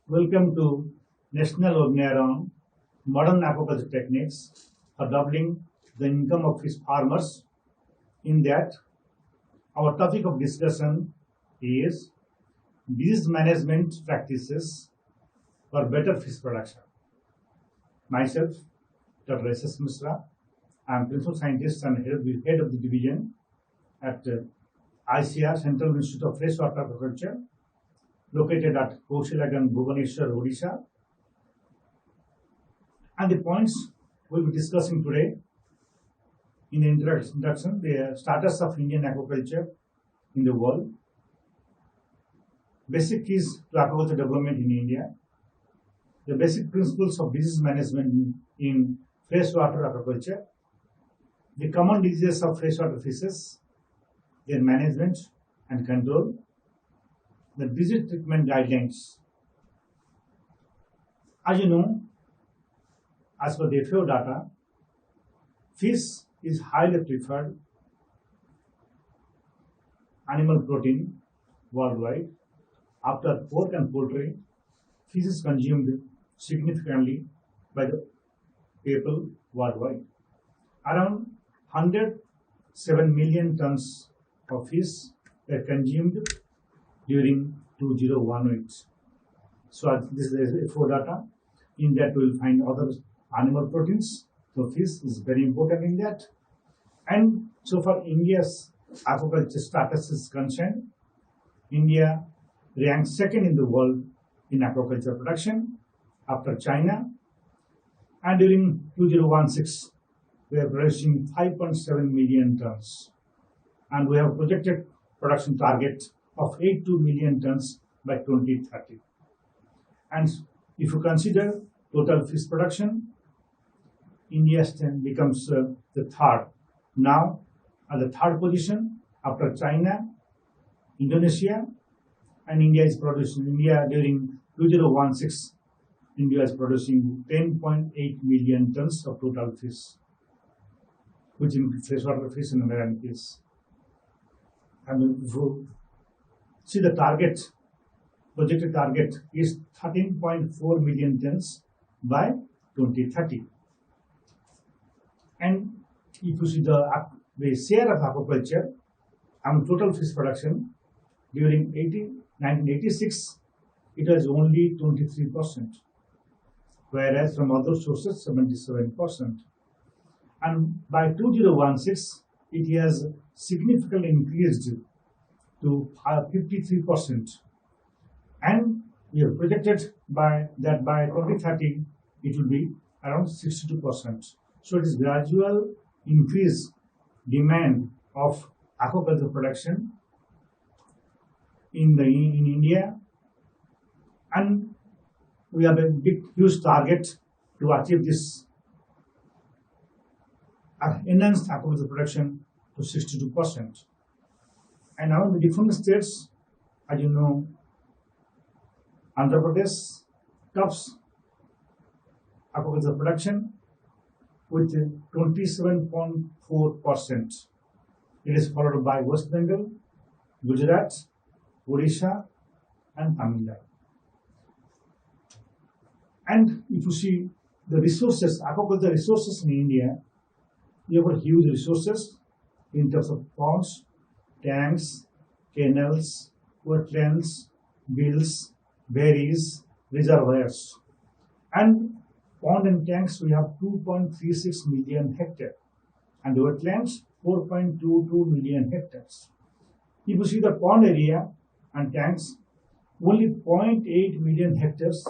Welcome to National Webinar on Modern Aquaculture Techniques for Doubling the Income of Fish Farmers. In that, our topic of discussion is disease management practices for better fish production. Myself, Dr. S S Mishra, I am Principal Scientist and Head of the Division at ICR, Central Institute of Freshwater Aquaculture, located at Kaushalagan, Bhubaneswar, Odisha. And the points we'll be discussing today in the introduction, the status of Indian aquaculture in the world, basic keys to aquaculture development in India, the basic principles of disease management in freshwater aquaculture, the common diseases of freshwater fishes, their management and control, the disease treatment guidelines. As you know, as per the FAO data, fish is highly preferred animal protein worldwide. After pork and poultry, fish is consumed significantly by the people worldwide. Around 107 million tons of fish were consumed during 2018. So this is the FAO data. In that we will find other animal proteins. So fish is very important in that. And so far India's aquaculture status is concerned, India ranks second in the world in aquaculture production after China. And during 2016, we are producing 5.7 million tons. And we have projected production target of 82 million tons by 2030. And if you consider total fish production, India becomes the third. Now at the third position after China, Indonesia, and India is producing. India during 2016, India is producing 10.8 million tons of total fish, which includes freshwater fish and marine fish. And if you see the target, projected target is 13.4 million tons by 2030. And if you see the share of aquaculture and total fish production during 1986, it was only 23%, whereas from other sources 77%. And by 2016, it has significantly increased to 53%. And we have projected by 2030 it will be around 62%. So it is gradual increase demand of aquaculture production in India, and we have a huge target to achieve this enhanced aquaculture production to 62%. And now the different states, as you know, Andhra Pradesh tops aquaculture production with 27.4%. It is followed by West Bengal, Gujarat, Odisha, and Tamil Nadu. And if you see the resources, aquaculture resources in India, we have huge resources in terms of ponds, tanks, canals, wetlands, bills, berries, reservoirs. And pond and tanks, we have 2.36 million hectares, and the wetlands 4.22 million hectares. If you see the pond area and tanks, only 0.8 million hectares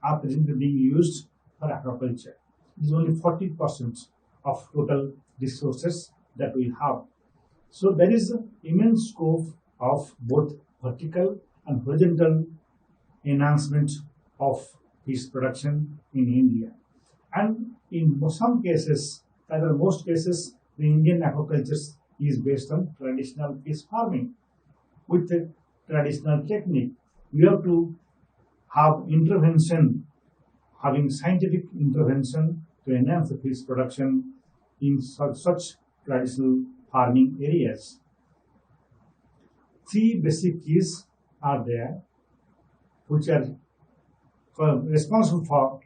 are presently being used for aquaculture. It is only 40% of total resources that we have. So there is immense scope of both vertical and horizontal enhancement of fish production in India. And in some cases, rather most cases, the Indian aquaculture is based on traditional fish farming with the traditional technique. We have to have intervention, having scientific intervention to enhance the fish production in such traditional farming areas. Three basic keys are there, which are responsible for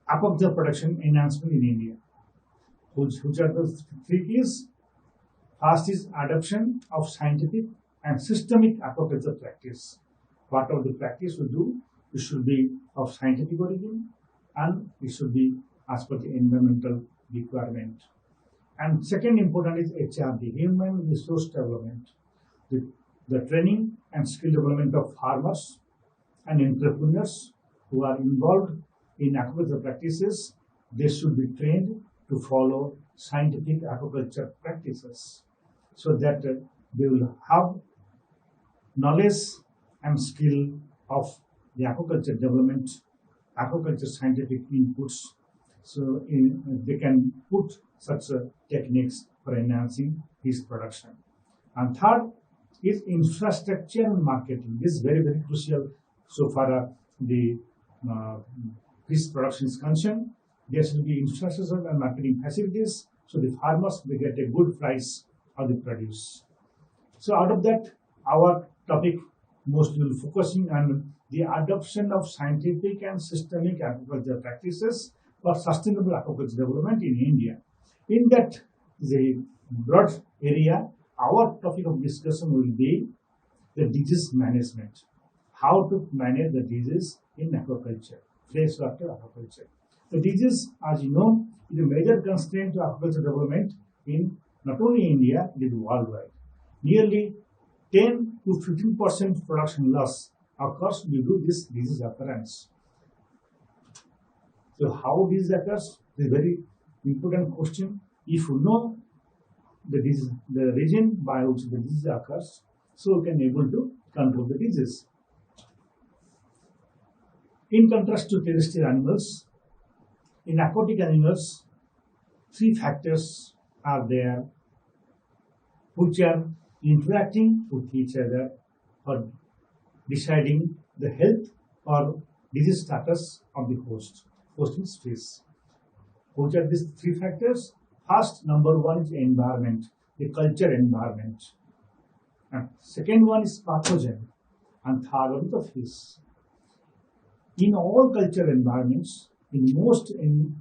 aquaculture production enhancement in India. Which are the three keys? First is adoption of scientific and systemic aquaculture practice. Whatever the practice we do, it should be of scientific origin and it should be as per the environmental requirement. And second important is HRD, human resource development. The training and skill development of farmers and entrepreneurs who are involved in aquaculture practices, they should be trained to follow scientific aquaculture practices so that they will have knowledge and skill of the aquaculture development, aquaculture scientific inputs, so they can put such techniques for enhancing fish production. And third is infrastructure and marketing. This is very, very crucial so far the fish production is concerned. There should be infrastructure and marketing facilities so the farmers may get a good price of the produce. So out of that, our topic mostly will focusing on the adoption of scientific and systemic aquaculture practices for sustainable aquaculture development in India. In that the broad area, our topic of discussion will be the disease management. How to manage the disease in aquaculture, freshwater aquaculture. The disease, as you know, is a major constraint to aquaculture development in not only India, it is worldwide. Nearly 10 to 15% production loss occurs due to this disease occurrence. So how this occurs is a very important question. If you know the region by which the disease occurs, so we can able to control the disease. In contrast to terrestrial animals, in aquatic animals, three factors are there which are interacting with each other for deciding the health or disease status of the host. Host is fish. Which are these three factors? First, number one is environment, the culture environment. And second one is pathogen. And third one is the fish. In all culture environments, in most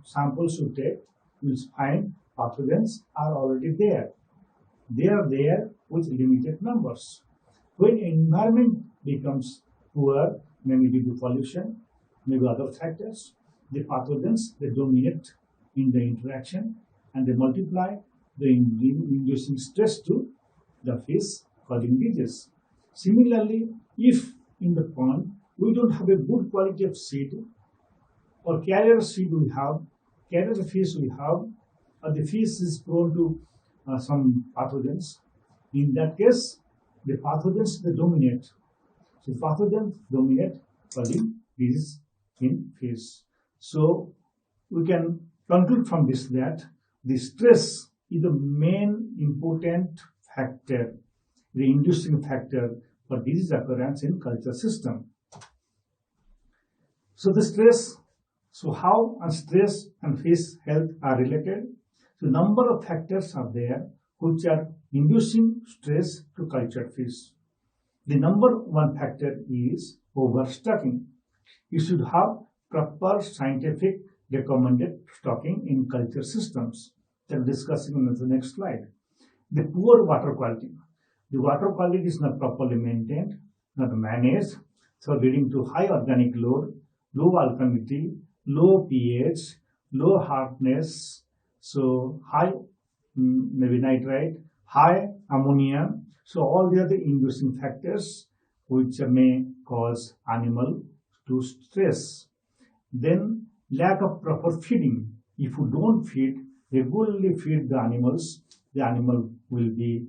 samples you take, you will find pathogens are already there. They are there with limited numbers. When environment becomes poor, maybe due to pollution, maybe other factors, the pathogens, they dominate in the interaction and they multiply, they inducing stress to the fish, causing disease. Similarly, if in the pond we don't have a good quality of seed or carrier seed we have, carrier fish we have, or the fish is prone to some pathogens. In that case, the pathogens they dominate. So pathogens dominate causing disease in fish. So we can conclude from this that the stress is the main important factor, the inducing factor for disease occurrence in culture system. So the stress, so how stress and fish health are related? So number of factors are there which are inducing stress to cultured fish. The number one factor is overstocking. You should have proper scientific recommended stocking in culture systems. That we're discussing in the next slide. The poor water quality. The water quality is not properly maintained, not managed, so leading to high organic load, low alkalinity, low pH, low hardness, so high maybe nitrite, high ammonia. So all the other inducing factors which may cause animal to stress. Then lack of proper feeding. If you don't regularly feed the animal will be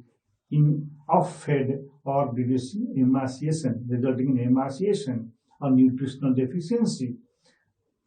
off-fed or reducing emaciation, resulting in emaciation or nutritional deficiency.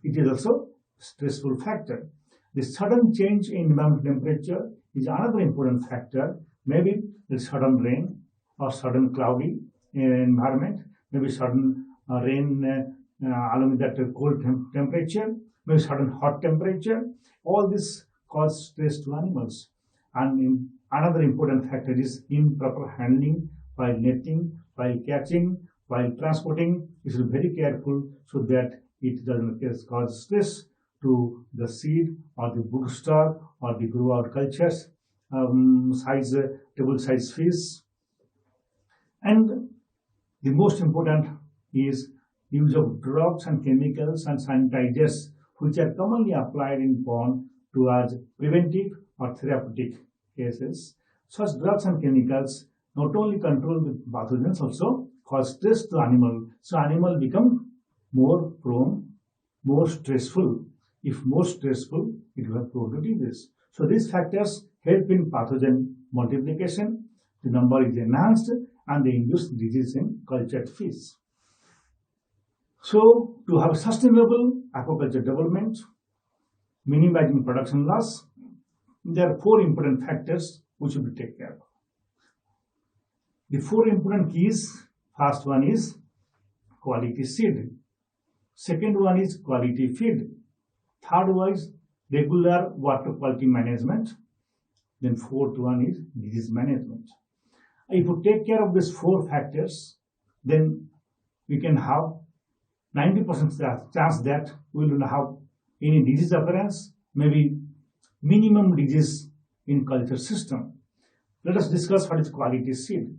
It is also a stressful factor. The sudden change in environmental temperature is another important factor. Maybe the sudden rain or sudden cloudy environment, maybe sudden rain along with that cold temperature, maybe sudden hot temperature. All this cause stress to animals. And another important factor is improper handling while netting, while catching, while transporting, you should be very careful so that it doesn't cause stress to the seed or the broodstock or the grow out cultures, table size fish. And the most important is use of drugs and chemicals and sanitizers which are commonly applied in pond towards preventive or therapeutic cases. Such drugs and chemicals not only control the pathogens, also cause stress to animal. So animal become more prone, more stressful. If more stressful, it will have prone to disease. So these factors help in pathogen multiplication. The number is enhanced and they induce disease in cultured fish. So to have sustainable aquaculture development, minimizing production loss, there are 4 important factors which should be taken care of. The 4 important keys: first one is quality seed, second one is quality feed, third one is regular water quality management, then fourth one is disease management. If you take care of these 4 factors, then we can have 90% chance that we will not have any disease occurrence, maybe minimum disease in culture system. Let us discuss what is quality seed.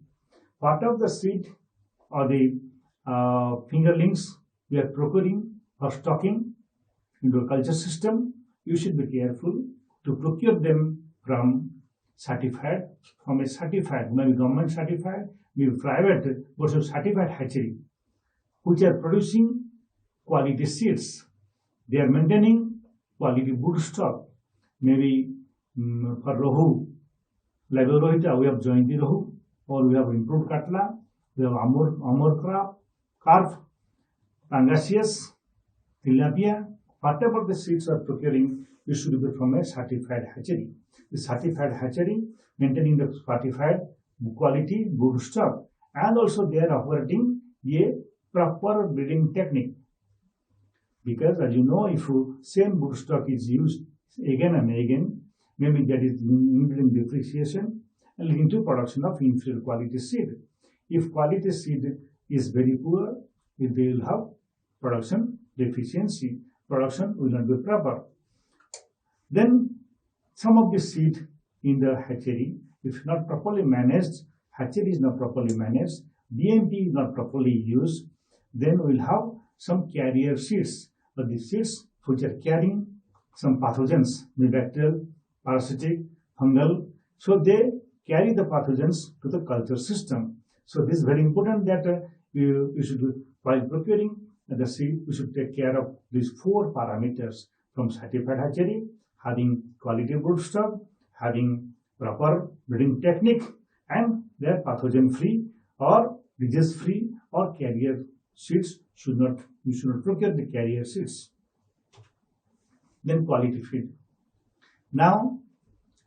Part of the seed or the fingerlings we are procuring or stocking into a culture system, you should be careful to procure them from a certified, maybe government certified, maybe private, but certified hatchery, which are producing quality seeds. They are maintaining quality broodstock. Maybe for Rohu, Labiorohita, we have Jointi Rohu, or we have improved Katla, we have Amur Carp, Pangasius, Tilapia. Whatever the seeds are procuring, you should be from a certified hatchery. The certified hatchery maintaining the certified quality broodstock, and also they are operating a proper breeding technique. Because as you know, if same broodstock is used again and again, maybe that is yielding depreciation and leading to production of inferior quality seed. If quality seed is very poor, they will have production deficiency. Production will not be proper. Then some of the seed in the hatchery, if not properly managed, hatchery is not properly managed, BMP is not properly used, then we'll have some carrier seeds, but the seeds which are carrying some pathogens, the bacterial, parasitic, fungal, so they carry the pathogens to the culture system. So this is very important that you should, while procuring the seed, we should take care of these 4 parameters: from certified hatchery, having quality broodstock, having proper breeding technique, and they are pathogen free or disease free, or carrier seeds you should not procure the carrier seeds. Then quality feed. Now,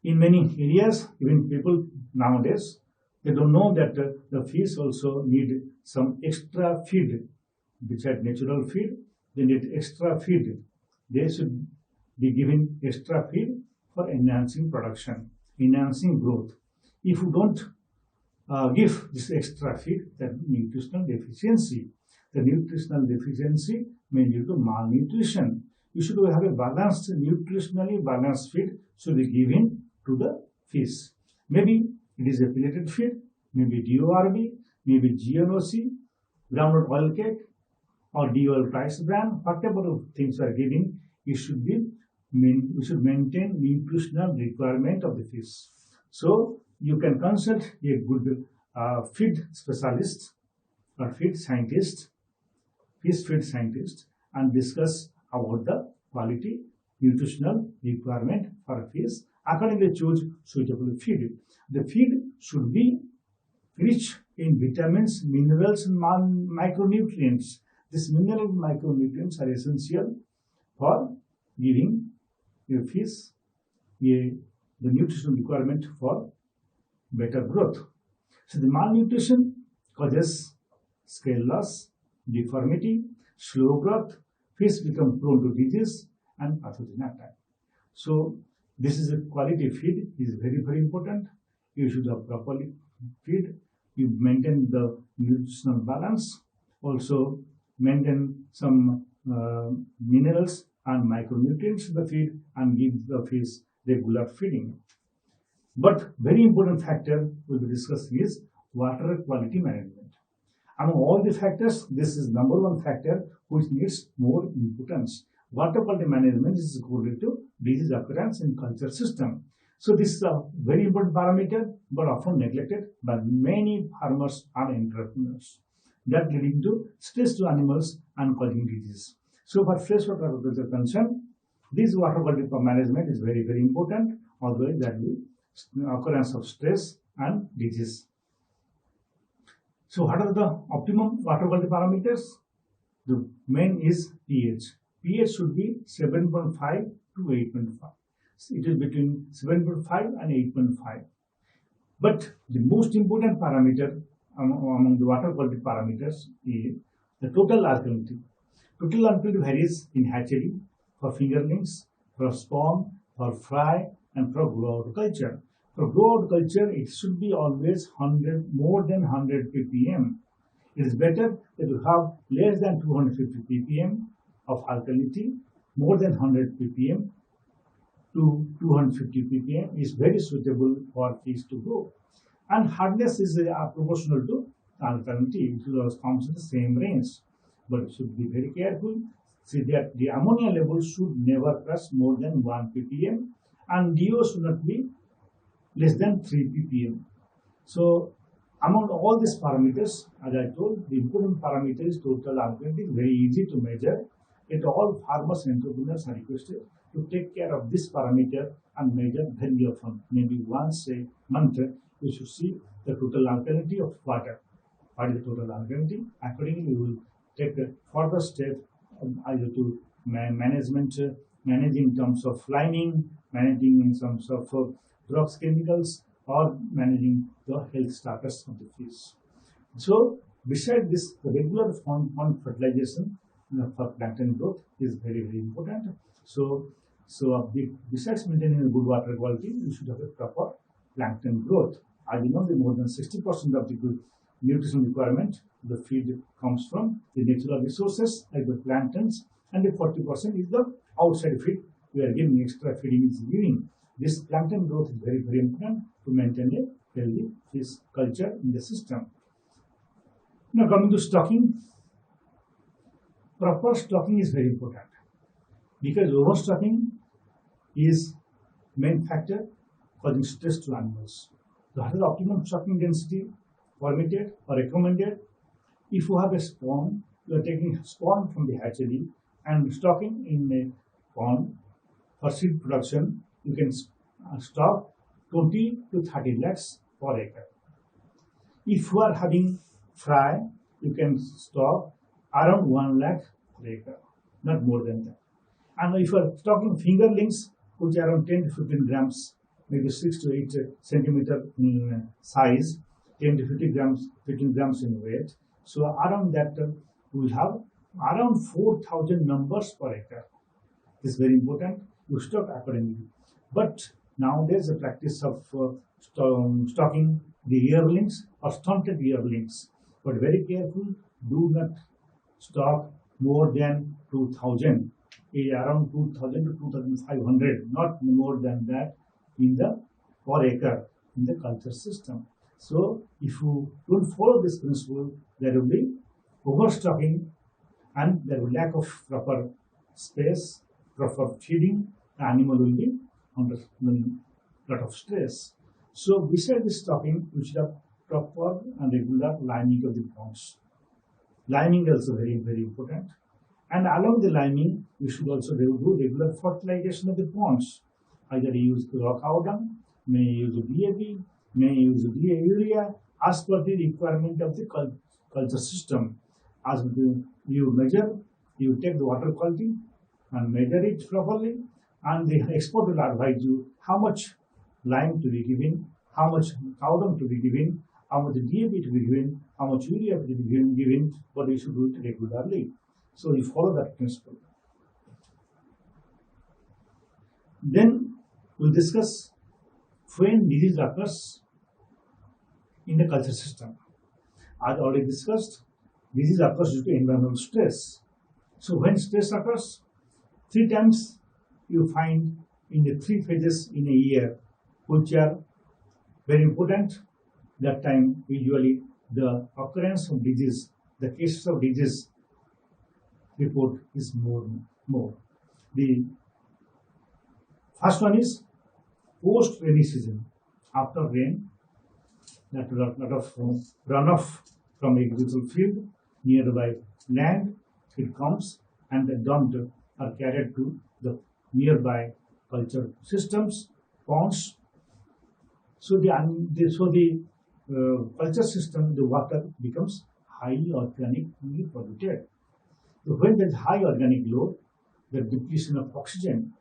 in many areas, even people nowadays, they don't know that the fish also need some extra feed. Besides natural feed, they need extra feed. They should be given extra feed for enhancing production, enhancing growth. If you don't give this extra feed, then nutritional deficiency. The nutritional deficiency may lead to malnutrition. You should have a balanced, nutritionally balanced feed should be given to the fish. Maybe it is a pelleted feed, maybe DORB, maybe GNOC, groundnut oil cake, or DOL rice bran. Whatever things are giving, you should maintain nutritional requirement of the fish. So you can consult a good feed specialist or feed scientist, fish feed scientist, and discuss about the quality nutritional requirement for a fish. Accordingly, choose suitable feed. The feed should be rich in vitamins, minerals, and micronutrients. These mineral micronutrients are essential for giving your fish the nutritional requirement for better growth. So the malnutrition causes scale loss, deformity, slow growth, fish become prone to disease and pathogen attack. So this is a quality feed is very, very important. You should have properly feed. You maintain the nutritional balance. Also, maintain some minerals and micronutrients in the feed and give the fish regular feeding. But very important factor we'll be discussing is water quality management. Among all the factors, this is number one factor which needs more importance. Water quality management is correlated to disease occurrence in culture system. So this is a very important parameter, but often neglected by many farmers and entrepreneurs. That leading to stress to animals and causing disease. So for freshwater agriculture concerned, this water quality management is very, very important. Otherwise, that will occurrence of stress and disease. So what are the optimum water quality parameters? The main is pH. pH should be 7.5 to 8.5. It is between 7.5 and 8.5. But the most important parameter among the water quality parameters is the total alkalinity. Total alkalinity varies in hatchery, for fingerlings, for spawn, for fry, and for grow-out culture. For grow-out culture, it should be always more than 100 ppm. It is better that you have less than 250 ppm of alkalinity. More than 100 ppm to 250 ppm is very suitable for fish to grow. And hardness is proportional to alkalinity. It comes in the same range. But you should be very careful. See that the ammonia level should never cross more than 1 ppm and DO should not be less than 3 ppm. So among all these parameters, as I told, the important parameter is total alkalinity. Very easy to measure. It all farmers and entrepreneurs are requested to take care of this parameter and measure very often. Maybe once a month, you should see the total alkalinity of water. What is the total alkalinity? Accordingly, we will take the further step either to manage in terms of liming, managing in terms of drugs, chemicals, or managing the health status of the fish. So, besides this, the regular pond fertilization for plankton growth is very, very important. So besides maintaining a good water quality, you should have a proper plankton growth. As you know, the more than 60% of the good nutrition requirement the feed comes from the natural resources like the planktons, and the 40% is the outside feed we are giving. Extra feeding is giving. This plankton growth is very, very important to maintain a healthy fish culture in the system. Now coming to stocking, proper stocking is very important because overstocking is main factor causing stress to animals. So what is the optimum stocking density permitted or recommended? If you have a spawn, you are taking spawn from the hatchery and stocking in a pond for seed production, you can stock 20 to 30 lakhs per acre. If you are having fry, you can stock around 1 lakh per acre, not more than that. And if you are stocking fingerlings, which are around 10 to 15 grams, maybe 6 to 8 centimeter in size, 10 to 15 grams in weight. So around that, we will have around 4,000 numbers per acre. This is very important. You stock accordingly. But nowadays, the practice of stocking the yearlings or stunted yearlings. But very careful, do not stock more than 2,000, around 2,000 to 2,500, not more than that in the per acre in the culture system. So if you don't follow this principle, there will be overstocking and there will be lack of proper space, proper feeding. The animal will be under a lot of stress. So besides this stocking, we should have proper and regular liming of the ponds. Liming is also very, very important. And along the liming, we should also do regular fertilization of the ponds. Either use raw cow dung, may use DAP, may use urea as per the requirement of the culture system. As you measure, you take the water quality and measure it properly, and the expert will advise you how much lime to be given, how much cow dung to be given, how much DAP to be given, how much urea to be given, but you should do it regularly. So you follow that principle. Then we'll discuss when disease occurs in the culture system. As already discussed, disease occurs due to environmental stress. So when stress occurs, 3 times you find in the 3 phases in a year, which are very important. That time usually the occurrence of disease, the cases of disease report is more. The first one is post rainy season. After rain, that lot of runoff from agricultural field nearby land, it comes and the dumped are carried to the nearby culture systems, ponds. So the culture system, the water becomes highly organically polluted. So when there is high organic load, the depletion of oxygen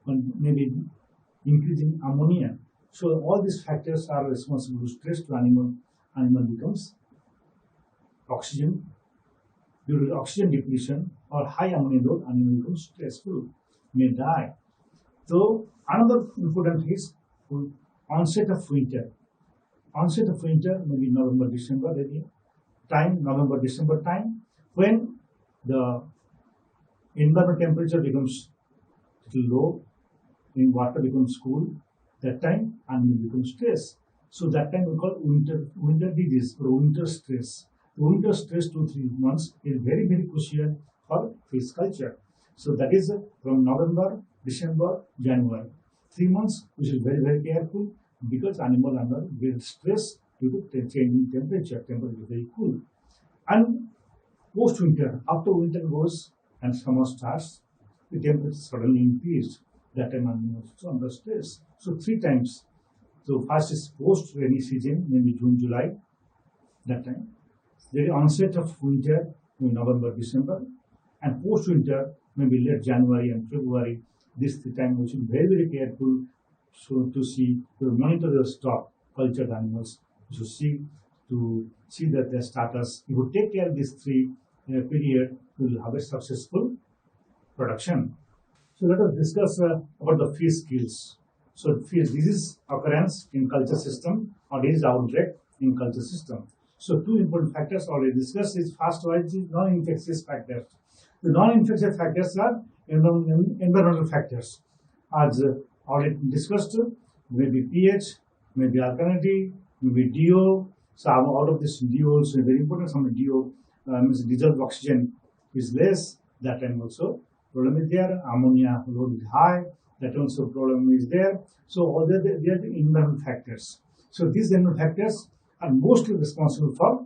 and maybe increasing ammonia. So all these factors are responsible for stress to animal. Animal becomes oxygen due to oxygen depletion or high ammonia load. Animal becomes stressful, may die. So another important is onset of winter. Onset of winter maybe November, December time, November, December time, when the environment temperature becomes little low, in water becomes cool. That time animal becomes stress. So that time we call winter disease or winter stress. Winter stress 2-3 months is very crucial for fish culture. So that is from November, December, January. 3 months we should be very careful because animal under great stress due to changing temperature. Temperature is very cool. And post winter, after winter goes and summer starts, the temperature suddenly increased. That time animal is under stress. So 3 times. So first is post rainy season, maybe June, July. That time. The onset of winter, maybe November, December, and post winter, maybe late January and February. This 3 times we should be very careful. So to monitor the stock cultured animals. You should see that their status. If you take care of these 3 period, you will have a successful production. So let us discuss about the fish skills. So disease occurrence in culture system or disease outbreak in culture system. So 2 important factors already discussed is first one is non-infectious factors. The non-infectious factors are environmental factors. As already discussed, maybe pH, maybe alkalinity, maybe DO. So out of this DO is very important. Some DO means dissolved oxygen is less. That time also problem is there. Ammonia load is high. That also problem is there. So all they are the environmental factors. So these environmental factors are mostly responsible for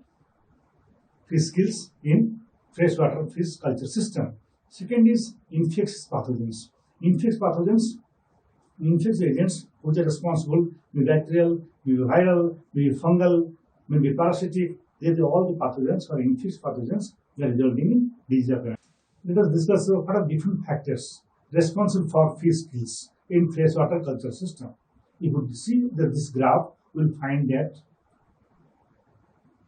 fish kills in freshwater fish culture system. Second is infectious pathogens. Infectious agents which are responsible, maybe bacterial, maybe viral, maybe fungal, maybe parasitic. They are all the pathogens or infectious pathogens that are resulting in disease occurrence. Let us discuss what are different factors responsible for fish kills in freshwater culture system. If you see this graph, we will find that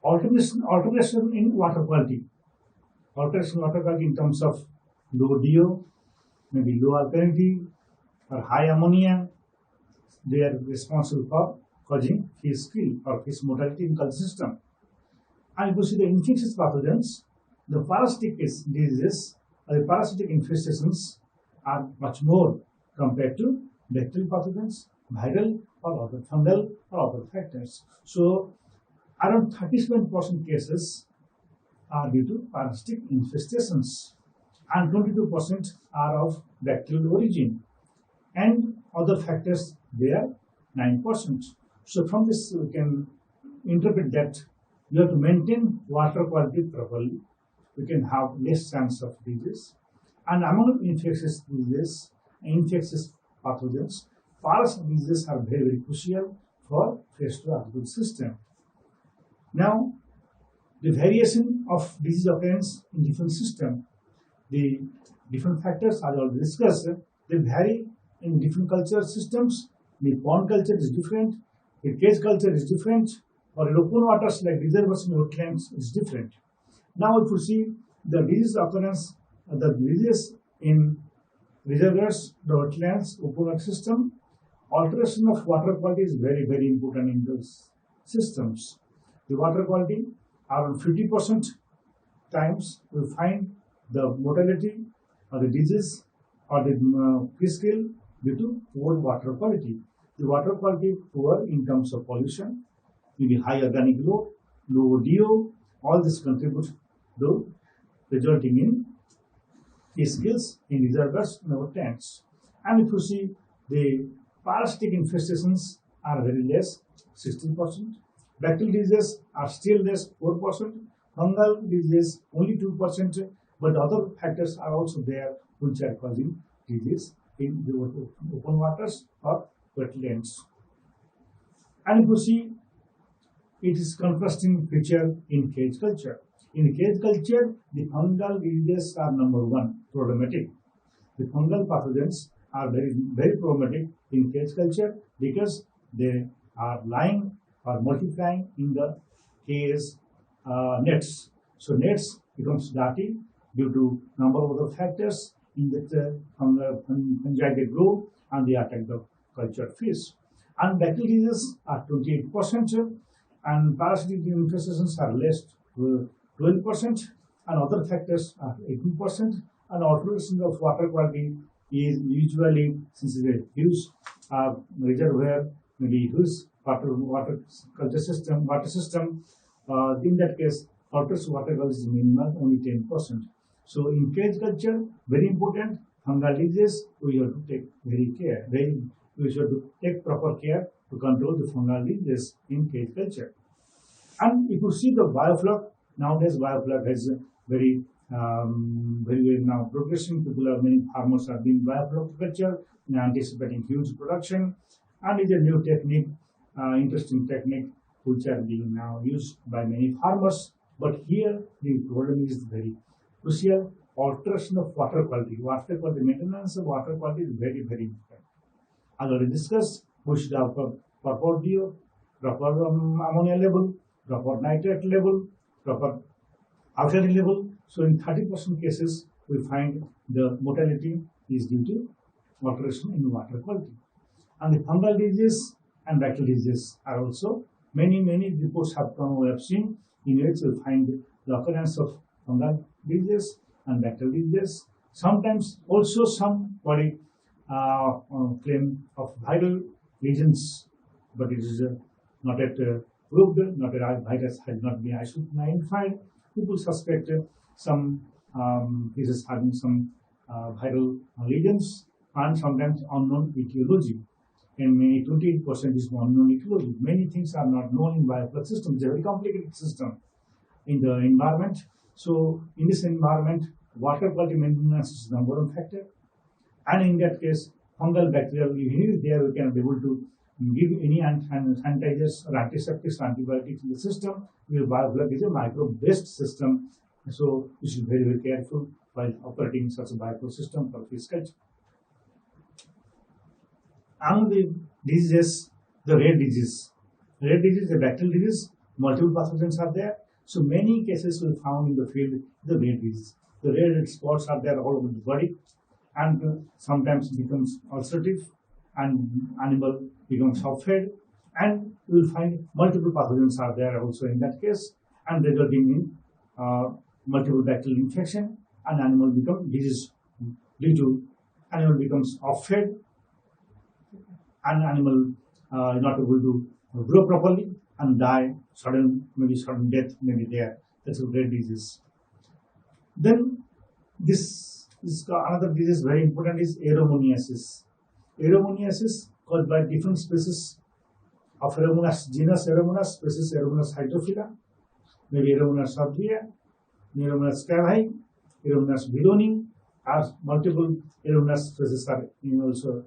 alteration in water quality. Alteration in water quality in terms of low DO, maybe low alkalinity or high ammonia, they are responsible for causing fish kill or fish mortality in culture system. And if you see the infectious pathogens, the parasitic diseases or the parasitic infestations are much more compared to bacterial pathogens, viral or other fungal or other factors. So around 37% cases are due to parasitic infestations and 22% are of bacterial origin, and other factors they are 9%. So from this we can interpret that you have to maintain water quality properly. We can have less chance of disease. And among infectious diseases, infectious pathogens, parasitic diseases are very crucial for freshwater aquatic system. Now, the variation of disease occurrence in different systems, the different factors are already discussed. They vary in different culture systems. The pond culture is different, the cage culture is different, or open waters like reservoirs and wetlands is different. Now, if you see the disease occurrence, the diseases in reservoirs, the wetlands, open water system, alteration of water quality is very important in those systems. The water quality around 50% times we find the mortality or the disease or the fish kill due to poor water quality. The water quality poor in terms of pollution, maybe high organic load, low DO, all this contributes to resulting in fish kills in reservoirs in our tanks. And if you see, the parasitic infestations are very less, 16%. Bacterial diseases are still less, 4%. Fungal disease only 2%. But other factors are also there which are causing disease in the open waters or wetlands. And if you see, it is contrasting feature in cage culture. In cage culture, the fungal diseases are number one, problematic. The fungal pathogens are very problematic in cage culture because they are lying or multiplying in the cage nets. So nets becomes dirty due to number of other factors in that fungi they grow and they attack the cultured fish. And bacterial diseases are 28%, and parasitic infestations are less, 12%, and other factors are 18%. And alteration of water quality is usually, since it is a huge reservoir, maybe huge water culture system, water system. In that case, alteration water quality is minimal, only 10%. So in cage culture, very important, fungal disease, we have to take very care. We should take proper care to control the fungal disease in cage culture. And if you see the biofloc, nowadays biofloc has very now progressing. Many farmers are doing biofloc culture, anticipating huge production, and it's a new technique, interesting technique, which are being now used by many farmers. But here the problem is very crucial: alteration of water quality. Water quality maintenance of water quality is very important. As already discussed, we should have proper DO, proper ammonia level, proper nitrate level, proper alkali level. So in 30% cases, we find the mortality is due to alteration in water quality. And the fungal disease and bacterial disease are also many reports have come. We have seen in which we find the occurrence of fungal disease and bacterial disease. Sometimes also somebody claim of viral lesions, but it is not yet proved, not a virus has not been identified. People suspect some cases having some viral lesions, and sometimes unknown etiology. And many 28% is unknown etiology. Many things are not known in biofloc system. It's a very complicated system in the environment. So in this environment, water quality maintenance is the number one factor. And in that case, fungal, bacterial, even if there we can be able to give any sanitizers or antiseptics, antibiotics in the system. Biofloc is a microbe-based system, so you should be very careful while operating such a biofloc system for fish culture. Among the diseases, the rare disease. Rare disease is a bacterial disease, multiple pathogens are there. So many cases we found in the field the rare disease. The rare spots are there all over the body, and sometimes becomes ulcerative, and animal becomes soft-fed, and you will find multiple pathogens are there also in that case, and resulting in multiple bacterial infection, and animal becomes disease due to animal becomes off-fed, and animal not able to grow properly and die. Sudden death may be there. That's a rare disease. Then this is another disease very important is aeromoniasis. Aeromoniasis caused by different species of Aeromonas, genus Aeromonas, species Aeromonas hydrophila, maybe Aeromonas sabria, Aeromonas cavai, Aeromonas viloni, as multiple Aeromonas species are also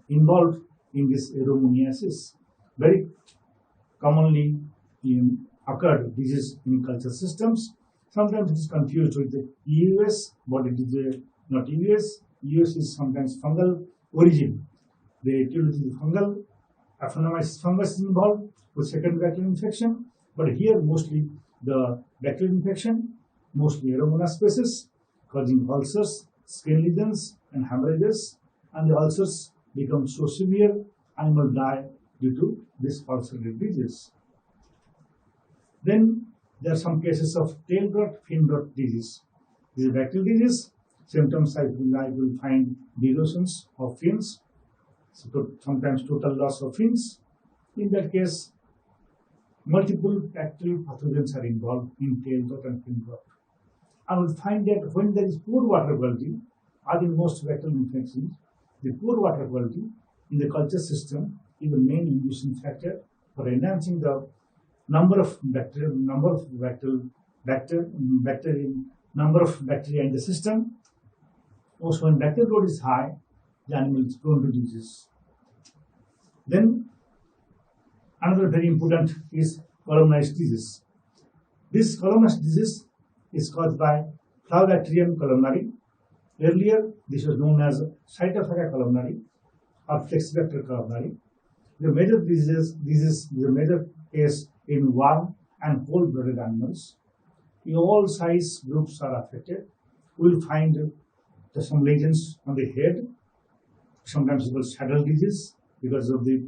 involved in this aeromoniasis. Very commonly occurred disease in culture systems. Sometimes it is confused with the EUS, but it is not EUS. EUS is sometimes fungal origin. The etiology is fungal. Aphanomyces fungus is involved with secondary bacterial infection, but here mostly the bacterial infection, mostly Aeromonas species, causing ulcers, skin lesions, and hemorrhages, and the ulcers become so severe, animal die due to this ulcerative disease. Then There are some cases of tail rot, fin rot disease. This is bacterial disease. Symptoms I will find erosions of fins, so sometimes total loss of fins. In that case, multiple bacterial pathogens are involved in tail rot and fin rot. I will find that when there is poor water quality, as in most bacterial infections, the poor water quality in the culture system is the main inducing factor for enhancing the number of bacteria in the system. Also, when bacterial load is high, the animal is prone to disease. Then another very important is columnized disease. This columnized disease is caused by Flabacterium columnari. Earlier, this was known as Cytomycete columnari or Flexibacter columnari. The major disease is the major case in warm and cold-blooded animals. In all size groups are affected. We will find some lesions on the head, sometimes called saddle disease because of the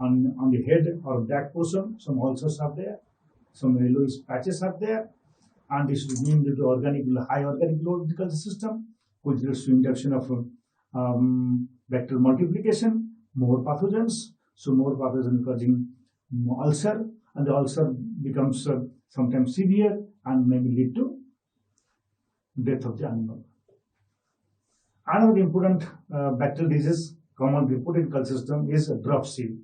on the head or back portion. Some ulcers are there, some yellowish patches are there, and this is due to high organic load in the culture system, which leads to induction of bacterial multiplication, more pathogens. So more pathogens causing ulcer, and the ulcer becomes sometimes severe and may lead to death of the animal. Another important bacterial disease commonly reported in culture system is dropsy.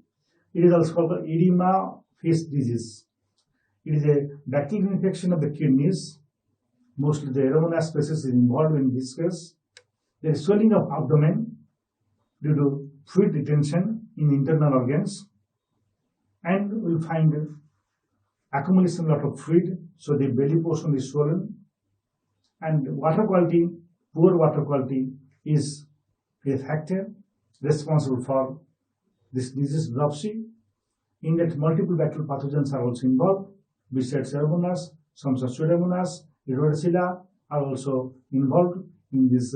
It is also called edema face disease. It is a bacterial infection of the kidneys. Mostly the Aeromonas species is involved in this case. There is swelling of abdomen due to fluid retention in internal organs, and we will find accumulation of fluid, so the belly portion is swollen, and water quality, poor water quality is a factor responsible for this disease dropsy. In that, multiple bacterial pathogens are also involved. Besides Aeromonas, some Pseudomonas, Rhodocilla are also involved in these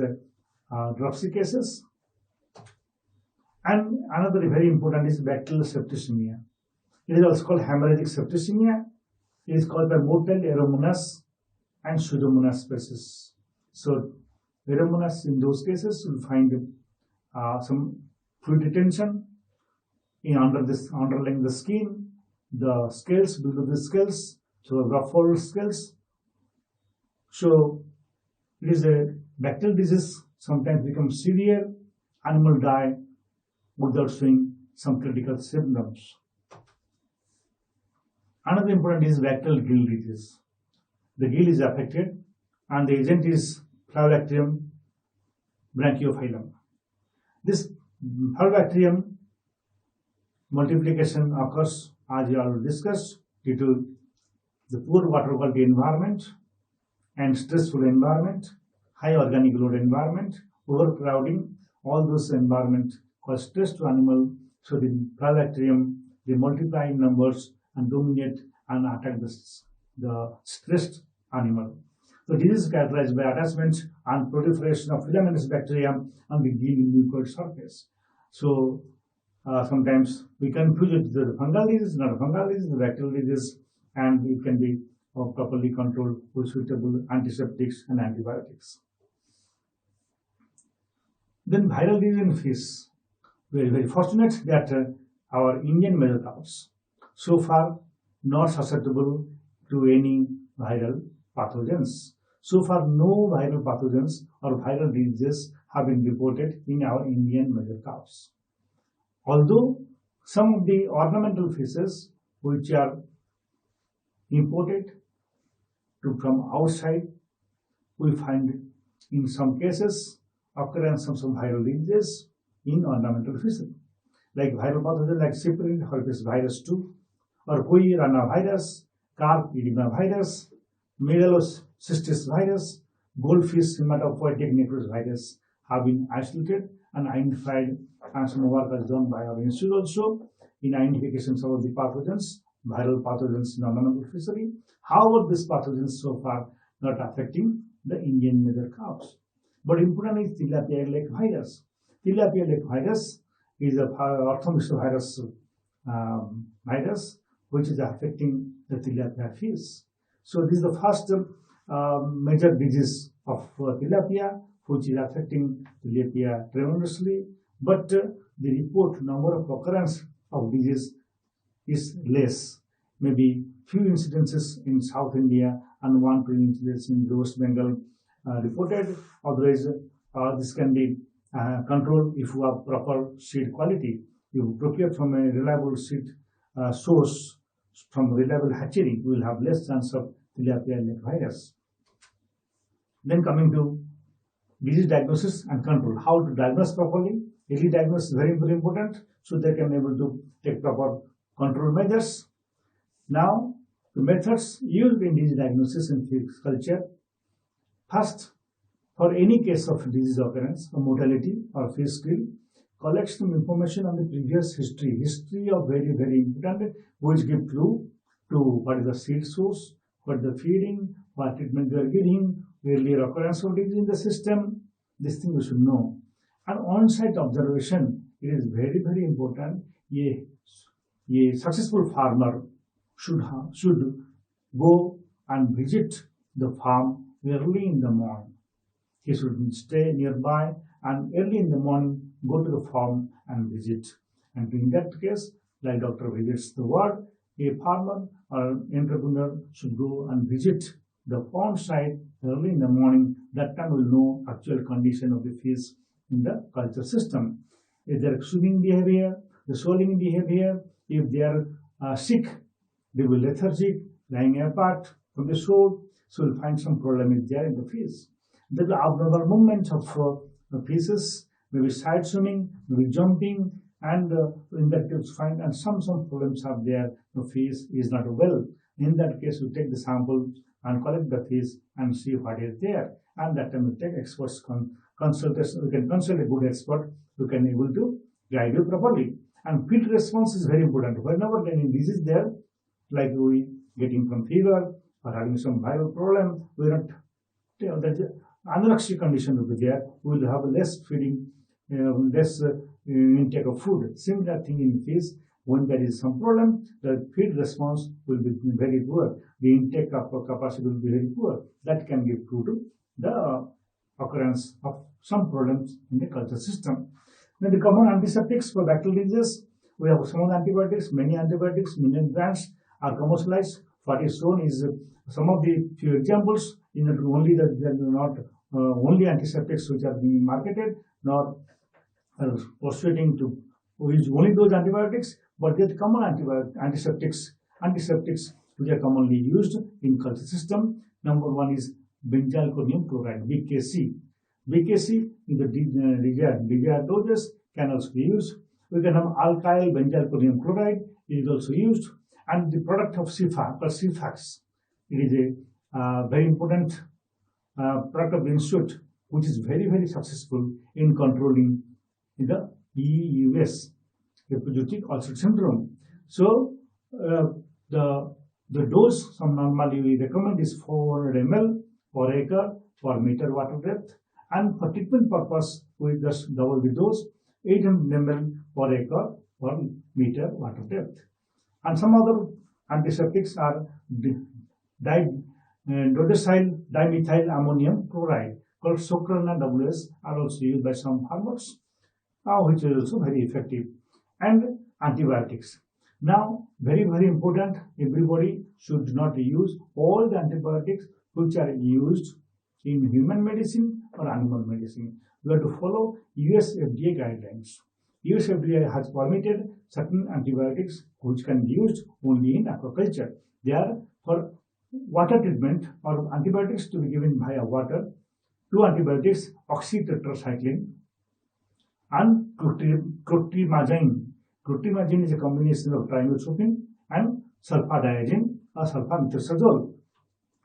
dropsy cases. And another very important is bacterial septicemia. It is also called hemorrhagic septicemia. It is caused by motile Aeromonas and Pseudomonas species. So Aeromonas, in those cases, you will find some fluid retention underlying the skin, the scales, below the scales, so ruffled scales. So it is a bacterial disease, sometimes becomes severe, animal die without showing some critical symptoms. Another important is bacterial gill disease. The gill is affected and the agent is Flabacterium branchiophyllum. This Flabacterium multiplication occurs, as we already discussed, due to the poor water quality environment and stressful environment, high organic load environment, overcrowding. All those environment cause stress to animal, so the Flabacterium, they multiply in numbers and dominate and attack the stressed animal. So this is characterized by attachment and proliferation of filamentous bacteria on the gill mucoid surface. So sometimes we confuse it with the fungal disease, not a fungal disease, the bacterial disease, and it can be properly controlled with suitable antiseptics and antibiotics. Then viral disease in fish. We are very fortunate that our Indian major cows so far not susceptible to any viral pathogens. So far, no viral pathogens or viral diseases have been reported in our Indian major cows. Although some of the ornamental fishes which are imported from outside, we find in some cases occurrence of some viral diseases in ornamental fishes, like viral pathogens like cyprian herpes virus 2 or Hui rana virus, carp edema virus, megalocystis virus, goldfish hematopoietic necrosis virus have been isolated and identified, and some work is done by our institute also in identification of the pathogens, viral pathogens in ornamental fishery. However, these pathogens so far not affecting the Indian major cows. But important is tilapia lake virus. Tilapia lake virus is a orthomyxovirus virus which is affecting the tilapia fish. So this is the first major disease of tilapia, which is affecting tilapia tremendously. But the report number of occurrence of disease is less. Maybe few incidences in South India and 1-2 incidents in West Bengal reported. Otherwise, this can be controlled if you have proper seed quality. You procure from a reliable seed source, from reliable hatchery, you will have less chance of tilapia neck virus. Then coming to disease diagnosis and control. How to diagnose properly? Early diagnosis is very, very important, so they can be able to take proper control measures. Now, the methods used in disease diagnosis in fish culture. First, for any case of disease occurrence or mortality or fish kill, collect some information on the previous history. History of very, very important, which give clue to what is the seed source, what the feeding, what treatment they are giving, earlier occurrence of disease in the system. This thing you should know. And on-site observation, it is very, very important. A successful farmer should go and visit the farm early in the morning. He should stay nearby and early in the morning go to the farm and visit. And in that case, like Dr. visits the word, a farmer or entrepreneur should go and visit the pond site early in the morning. That time will know actual condition of the fish in the culture system. If they are swimming behavior, the swallowing behavior, if they are sick, they will lethargic, lying apart from the shore, so we'll find some problem is there in the fish. There will abnormal movements of fishes, maybe side swimming, maybe jumping, and in that case find and some problems are there. The fish is not well. In that case, we take the sample and collect the fish and see what is there. And that time we take experts consultation. We can consult a good expert who can able to guide you properly. And field response is very important. Whenever any disease there, like we getting from fever or having some viral problem, we are not, that anorexic condition will be there. We will have less feeding, less intake of food. Similar thing in fish. When there is some problem, the feed response will be very poor. The intake of capacity will be very poor. That can give clue to the occurrence of some problems in the culture system. Then the common antiseptics for bacterial diseases, we have some antibiotics, many antibiotics, many brands are commercialized. What is shown is some of the few examples. In not only that, they are not only antiseptics which are being marketed, nor persuading to use only those antibiotics, but there are common antiseptics which are commonly used in culture system. Number one is benzyl cholium chloride, BKC. BKC in the desired doses can also be used. We can have alkyl benzyl cholium chloride is also used, and the product of CFA, called CFAX. It is a very important product of the institute, which is very, very successful in controlling in the EUS, epigenetic ulcer syndrome. So the dose, some normally we recommend is 400 ml per acre per meter water depth, and for treatment purpose we just double the dose, 800 ml per acre per meter water depth. And some other antiseptics are dodecyl dimethyl ammonium chloride, called Socrana WS, are also used by some farmers, which is also very effective. And antibiotics. Now, very, very important, everybody should not use all the antibiotics which are used in human medicine or animal medicine. We have to follow US FDA guidelines. US FDA has permitted certain antibiotics which can be used only in aquaculture. They are for water treatment or antibiotics to be given via water. Two antibiotics, oxytetracycline and clotrimazine. Clotrimazine is a combination of trimethoprim and sulfadiazine or sulfamethoxazole.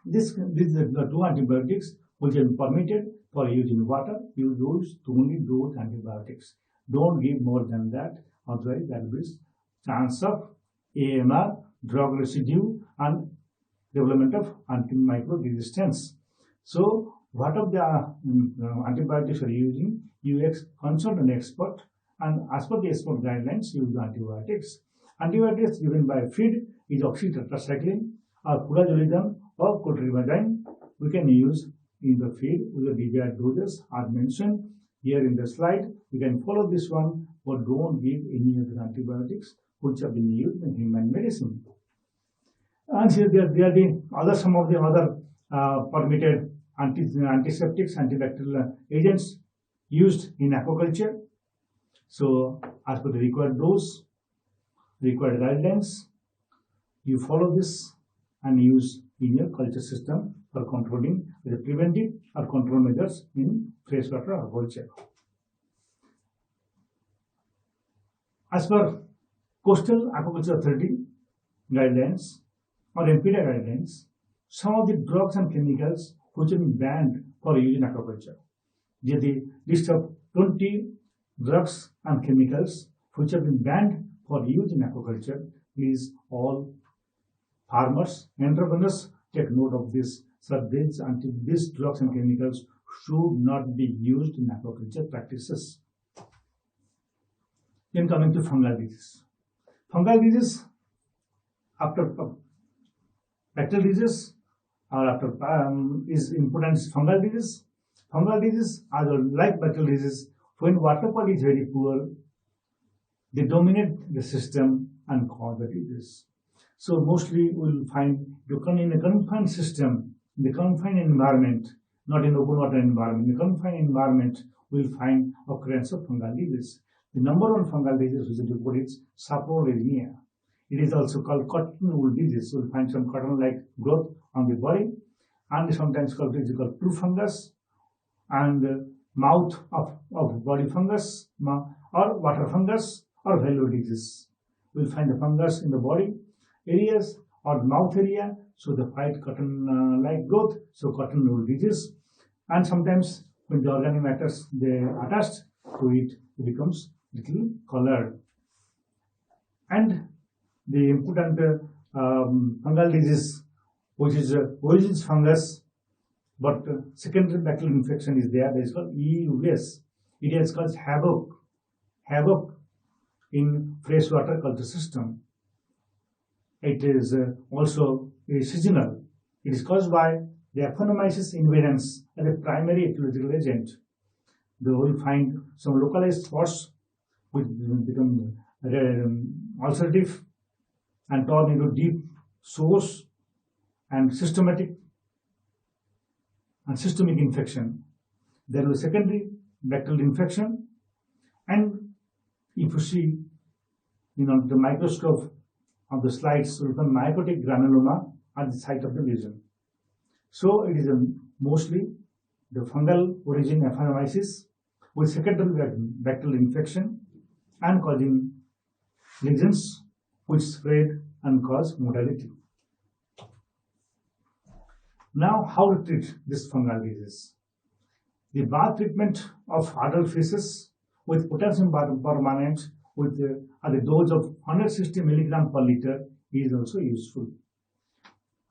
These are the two antibiotics which are permitted for use in water. You use only those antibiotics. Don't give more than that, otherwise there will be chance of AMR, drug residue, and development of antimicrobial resistance. So, what of the antibiotics are using? You consult an expert, and as per the expert guidelines, use the antibiotics. Antibiotics given by feed is oxytetracycline or purazoledone or clotrimazine. We can use in the field with the desired doses are mentioned here in the slide. You can follow this one, but don't give any other antibiotics which have been used in human medicine. And here there are the other some of the other permitted antiseptics, antibacterial agents used in aquaculture. So as per the required dose, required guidelines, you follow this and use in your culture system for controlling the preventive or control measures in freshwater aquaculture. As per Coastal Aquaculture Authority guidelines or MPDA guidelines, some of the drugs and chemicals which have been banned for use in aquaculture. The list of 20 drugs and chemicals which have been banned for use in aquaculture. Please all farmers, entrepreneurs take note of this. So these drugs and chemicals should not be used in aquaculture practices. Then coming to fungal disease. Fungal disease after bacterial disease or after is important fungal disease. Fungal disease are like bacterial disease. When water quality is very poor, they dominate the system and cause the disease. So mostly we'll find you come in a confined system, in the confined environment, not in open water environment. In the confined environment, we'll find occurrence of fungal disease. The number one fungal disease which is reported is saprolegnia. It is also called cotton wool disease. So we'll find some cotton-like growth on the body, and sometimes called physical true fungus and mouth of body fungus or water fungus or velvet disease. We'll find the fungus in the body areas or mouth area, so the white cotton like growth, so cotton wool disease. And sometimes when the organic matters they attached to it, it becomes little colored. And the important fungal disease which is origins fungus, but secondary bacterial infection is there. That is called EUS. It is called havoc in freshwater culture system. It is also seasonal. It is caused by the Actinomyces invarians as a primary etiological agent. They will find some localized spots which become ulcerative and turn into deep sores and systemic infection. There is secondary bacterial infection, and if you see the microscope of the slides, you will find mycotic granuloma at the site of the lesion. So it is mostly the fungal origin Actinomyces with secondary bacterial infection and causing lesions which spread and cause mortality. Now, how to treat this fungal disease? The bath treatment of adult fishes with potassium permanganate with at the dose of 160 milligram per liter is also useful.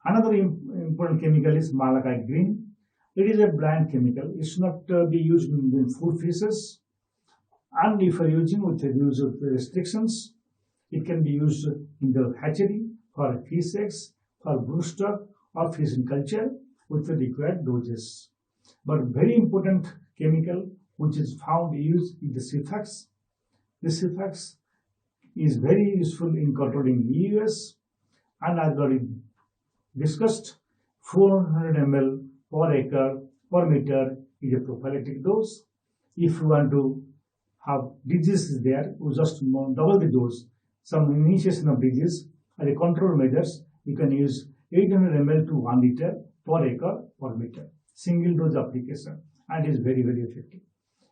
Another important chemical is malachite green. It is a bland chemical. It should not be used in food fishes, and if you are using with the use of restrictions, it can be used in the hatchery for fish eggs, for broodstock or fish in culture with the required doses. But very important chemical which is found used is the Cefax. The Cefax is very useful in controlling EUS, and as already discussed, 400 ml per acre per meter is a prophylactic dose. If you want to have disease is there, you just double the dose. Some initiation of disease as a control measures, you can use 800 ml to 1 liter per acre per meter. Single dose application, and is very effective.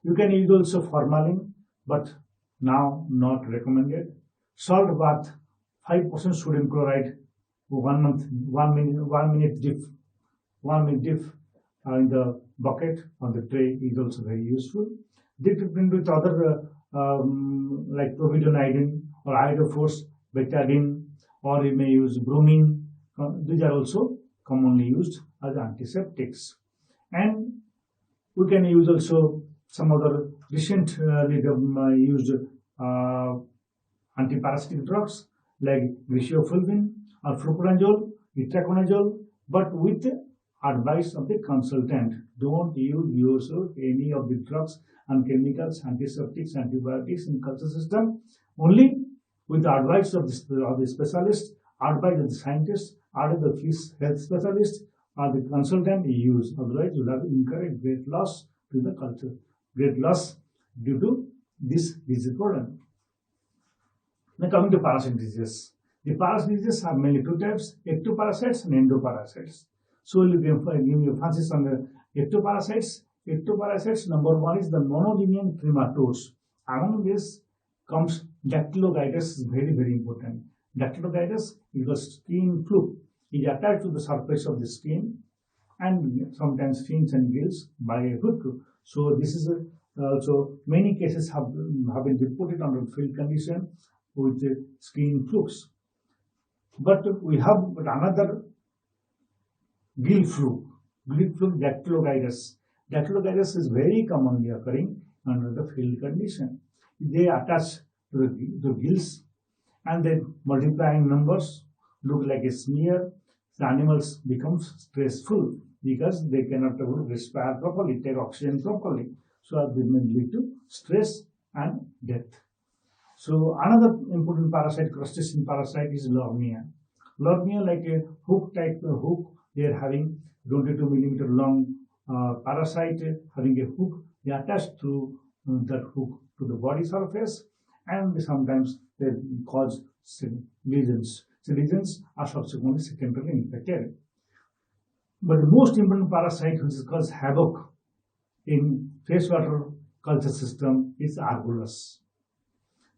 You can use also formalin, but now not recommended. Salt bath, 5% sodium chloride, 1 minute dip in the bucket on the tray is also very useful. Dip treatment with other like providonidine or iodophos, betadine, or you may use bromine. These are also commonly used as antiseptics. And we can use also some other recently used antiparasitic drugs like griseofulvin or fluconazole, itraconazole, but with advice of the consultant. Don't use yourself any of the drugs and chemicals, antiseptics, antibiotics in culture system. Only with the advice of the specialist, advice of the scientist, advice of the health specialist or the consultant use. Otherwise, you will have incurred great loss to the culture, great loss due to this disease problem. Now coming to parasite diseases. The parasite diseases are mainly two types, ectoparasites and endoparasites. So you can give emphasis on the ectoparasites. Ectoparasites, number one is the monogenean nematodes. Among this comes dactylogytis, is very, very important. Dactylogytis is the skin fluke. It is attached to the surface of the skin and sometimes fins and gills by a hook. So this is also many cases have been reported under field condition with skin flukes. But we have another gill fluke, dactylogytis. Dactylogytis is very commonly occurring under the field condition. They attach to the gills and then multiplying numbers look like a smear. The animals become stressful because they cannot respire properly, take oxygen properly. So this may lead to stress and death. So another important parasite, crustacean parasite, is Lornia. Lornia, like a hook type hook, they are having 22 millimeter long parasite having a hook. They attach to that hook to the body surface, and sometimes they cause lesions. So lesions are subsequently secondary infected. But the most important parasite which causes havoc in freshwater culture system is Argulus.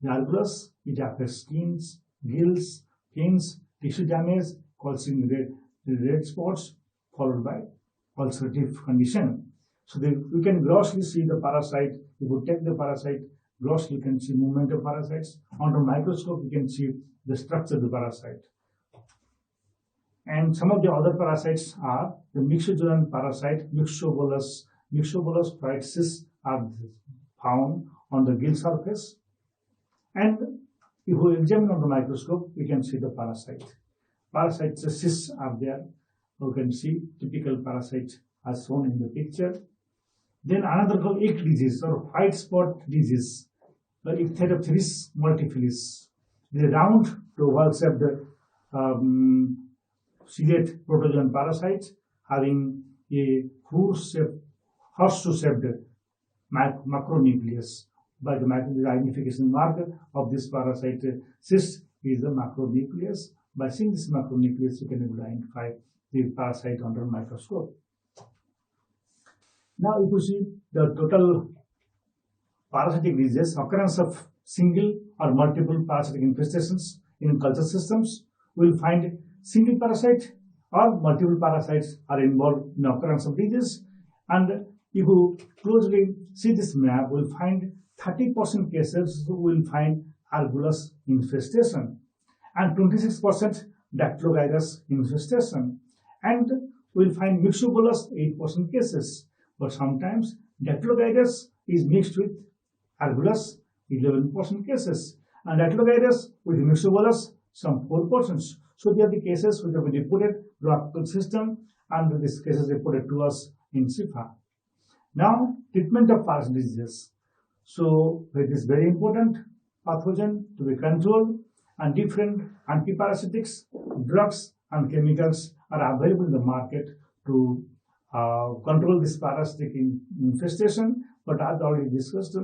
The Argulus, it affects skins, gills, fins, tissue damage, causing red spots, followed by ulcerative condition. So we can grossly see the parasite. If you take the parasite grossly, you can see movement of parasites. Under microscope, you can see the structure of the parasite. And some of the other parasites are the myxozoan parasite, Myxobolus. Myxobolus phrygis are found on the gill surface. And if we examine on the microscope, we can see the parasite. Parasite cysts are there. You can see typical parasites as shown in the picture. Then another called ick disease or white spot disease, the Ichthyophilus multifilus. The round to oval-shaped ciliate protozoan parasite having a horseshoe-shaped macronucleus. By the identification marker of this parasite cyst is the macronucleus. By seeing this macronucleus, you can identify the parasite under microscope. Now, if you see the total parasitic disease, occurrence of single or multiple parasitic infestations in culture systems, we will find single parasite or multiple parasites are involved in occurrence of disease. And if you closely see this map, we will find 30% cases will find Argulus infestation and 26% Dactylogytis infestation, and we will find Myxobolus 8% cases. But sometimes Dactylogytis is mixed with Argulus 11% cases, and Dactylogytis with Myxobolus some 4%. So they are the cases which have been reported to our system, and these cases reported to us in SIFA. Now, treatment of parasitic diseases. So it is very important pathogen to be controlled, and different antiparasitics, drugs and chemicals are available in the market to control this parasitic infestation. But as already discussed,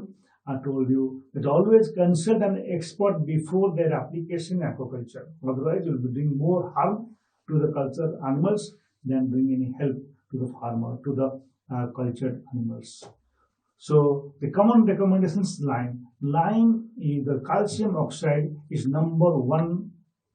I told you that always consult an expert before their application in aquaculture. Otherwise, you will be doing more harm to the cultured animals than doing any help to the farmer, to the cultured animals. So the common recommendations lime is the calcium oxide is number one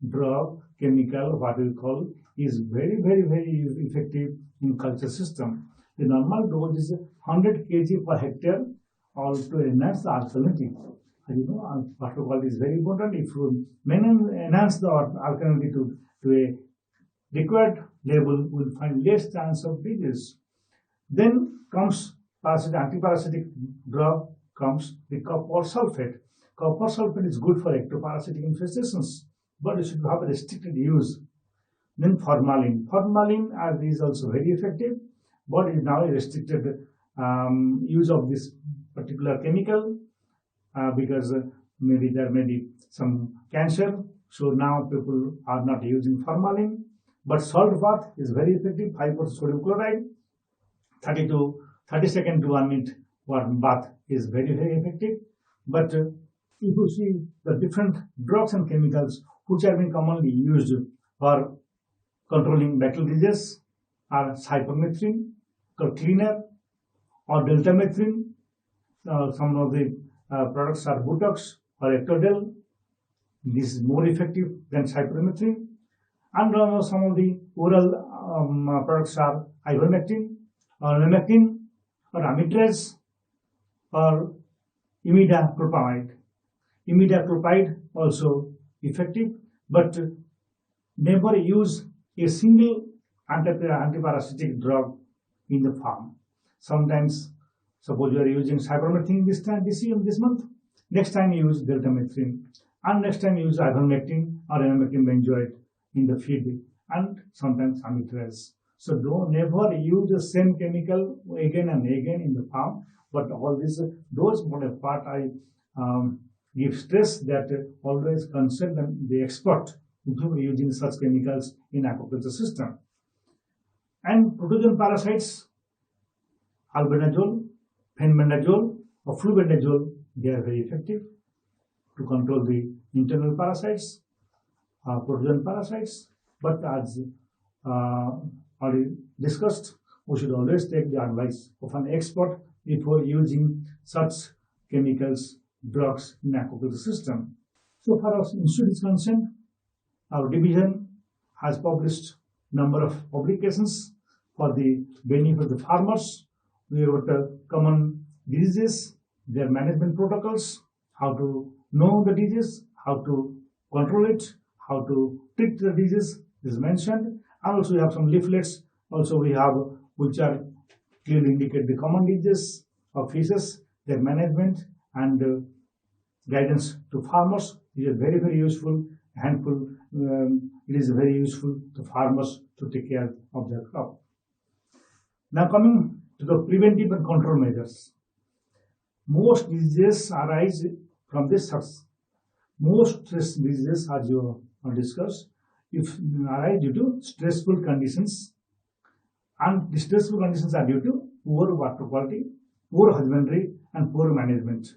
drug chemical, what we call, is very effective in culture system. The normal dose is 100 kg per hectare, or to enhance the alkalinity. As you know, water quality is very important. If you enhance the alkalinity to a required level, we will find less chance of disease. Then comes antiparasitic drug, comes the copper sulfate. Copper sulfate is good for ectoparasitic infestations, but it should have a restricted use. Then formalin. Formalin is also very effective, but is now a restricted use of this particular chemical because maybe there may be some cancer. So now people are not using formalin. But salt bath is very effective. 5% sodium chloride, 30 seconds to 1 minute warm bath is very, very effective. But if you see the different drugs and chemicals which are being commonly used for controlling bacterial disease are cypermethrin, cleaner, or deltamethrin. Some of the products are Botox or Ectodel. This is more effective than cypermethrin. And some of the oral products are ivermectin or lamectin or amitraz or imidacloprid. Imidacloprid also effective, but never use a single antiparasitic drug in the farm. Sometimes, suppose you are using cypermethrin this month, next time you use deltamethrin, and next time you use ivermectin or emamectin benzoate in the feed, and sometimes amitraz. So don't never use the same chemical again and again in the farm. But all those part I give stress that always consult the expert before using such chemicals in aquaculture system. And protozoan parasites, albendazole, fenbendazole, or flubendazole, they are very effective to control the internal parasites, protozoan parasites. But as already discussed, we should always take the advice of an expert before using such chemicals, drugs in aquaculture system. So far as institute is concerned, our division has published number of publications for the benefit of the farmers. We have common diseases, their management protocols, how to know the disease, how to control it, how to treat the disease is mentioned, and also we have some leaflets. Also we have which are clearly indicate the common diseases of fishes, their management, and guidance to farmers. It is very, very useful, handful. It is very useful to farmers to take care of their crop. Now coming to the preventive and control measures. Most diseases arise from this source. Most stress diseases, as you discussed, if arise due to stressful conditions, and the stressful conditions are due to poor water quality, poor husbandry, and poor management.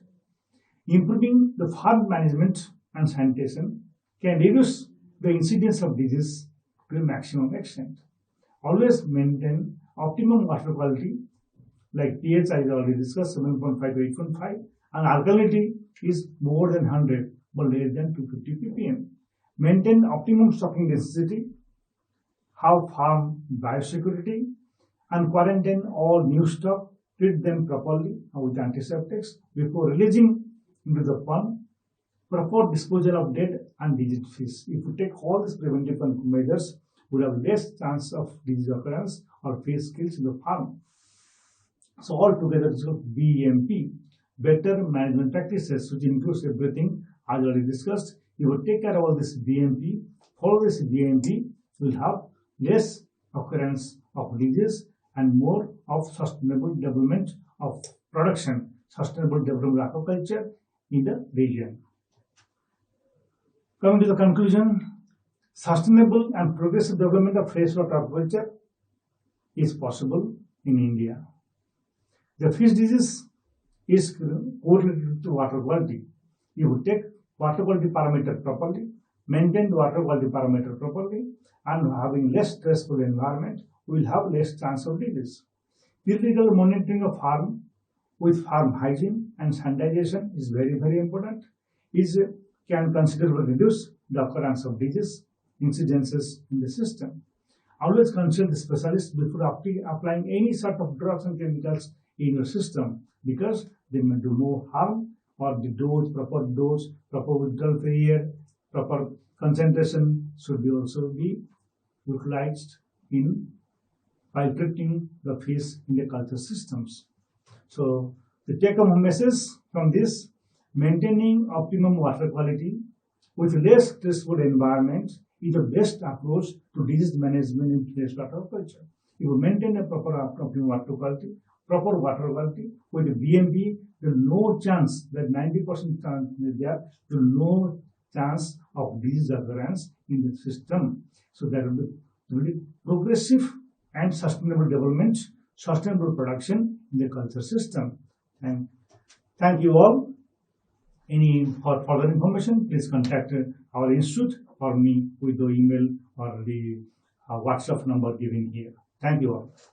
Improving the farm management and sanitation can reduce the incidence of disease to a maximum extent. Always maintain optimum water quality, like pH I already discussed, 7.5 to 8.5, and alkalinity is more than 100 but less than 250 ppm. Maintain optimum stocking density, have farm biosecurity, and quarantine all new stock. Treat them properly with antiseptics before releasing into the pond. Proper disposal of dead and diseased fish. If you take all these preventive measures, we have less chance of disease occurrence or fish kills in the farm. So altogether, it's called BMP, better management practices, which includes everything as already discussed. If you take care of all this BMP, follow this BMP, will have less occurrence of disease and more of sustainable development of production, sustainable development of aquaculture in the region. Coming to the conclusion, sustainable and progressive development of freshwater aquaculture is possible in India. The fish disease is correlated to water quality. You take water quality parameter properly, maintain the water quality parameter properly, and having less stressful environment, we will have less chance of disease. Periodical monitoring of farm with farm hygiene and sanitization is very, very important. Can considerably reduce the occurrence of disease incidences in the system. Always consult the specialist before applying any sort of drugs and chemicals in your system, because they may do more harm, or the proper withdrawal period, proper concentration should also be utilized while treating the fish in the culture systems. So the take-home message from this: maintaining optimum water quality with less stressful environment is the best approach to disease management in freshwater culture. If you maintain a proper water quality with the BMP, there is no chance that 90% chance there is no chance of disease occurrence in the system. So there will be progressive and sustainable development, sustainable production in the culture system. And thank you all. For further information, please contact our institute or me with the email or the WhatsApp number given here. Thank you all.